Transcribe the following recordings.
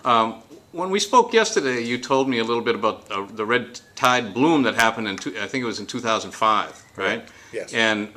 When we spoke yesterday, you told me a little bit about the red tide bloom that happened I think it was in 2005, right? Yes. And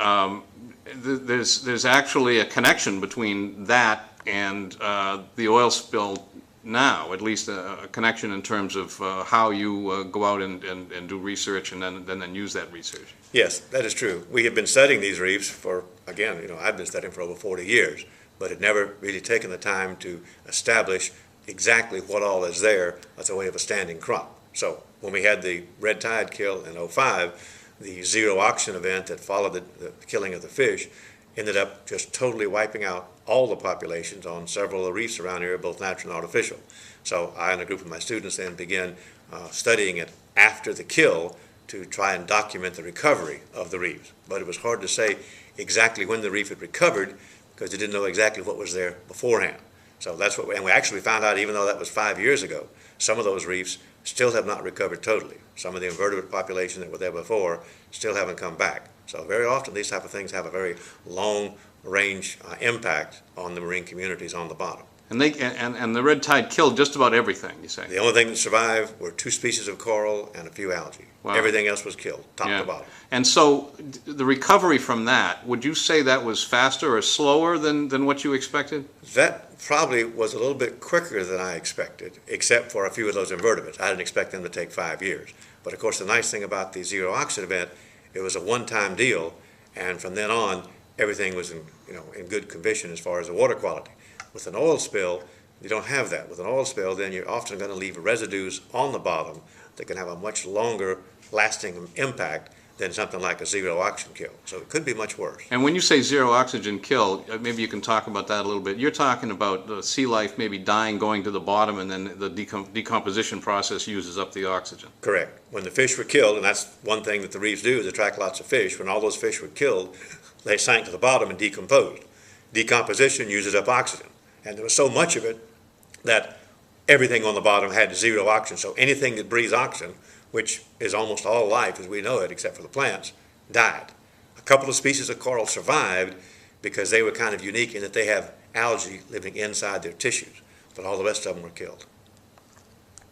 there's actually a connection between that and the oil spill now, at least a connection in terms of how you go out and do research and then use that research. Yes, that is true. We have been studying these reefs for, again, I've been studying for over 40 years, but had never really taken the time to establish exactly what all is there as a way of a standing crop. So when we had the red tide kill in '05, the zero oxygen event that followed the killing of the fish ended up just totally wiping out all the populations on several of the reefs around here, both natural and artificial. So I and a group of my students then began studying it after the kill to try and document the recovery of the reefs. But it was hard to say exactly when the reef had recovered because they didn't know exactly what was there beforehand. So that's what, and we actually found out, even though that was 5 years ago, some of those reefs still have not recovered totally. Some of the invertebrate population that were there before still haven't come back. So very often these type of things have a very long range impact on the marine communities on the bottom. And the red tide killed just about everything, you say? The only thing that survived were 2 species of coral and a few algae. Wow. Everything else was killed, top to bottom. And so the recovery from that, would you say that was faster or slower than what you expected? That probably was a little bit quicker than I expected, except for a few of those invertebrates. I didn't expect them to take 5 years. But of course, the nice thing about the zero oxygen event, it was a one-time deal, and from then on, everything was in good condition as far as the water quality. With an oil spill, you don't have that. With an oil spill, then you're often going to leave residues on the bottom that can have a much longer lasting impact than something like a zero oxygen kill. So it could be much worse. And when you say zero oxygen kill, maybe you can talk about that a little bit. You're talking about the sea life maybe dying, going to the bottom, and then the decomposition process uses up the oxygen. Correct. When the fish were killed, and that's one thing that the reefs do is attract lots of fish, when all those fish were killed, they sank to the bottom and decomposed. Decomposition uses up oxygen. And there was so much of it that everything on the bottom had zero oxygen. So anything that breathes oxygen, which is almost all life as we know it, except for the plants, died. A couple of species of coral survived because they were kind of unique in that they have algae living inside their tissues, but all the rest of them were killed.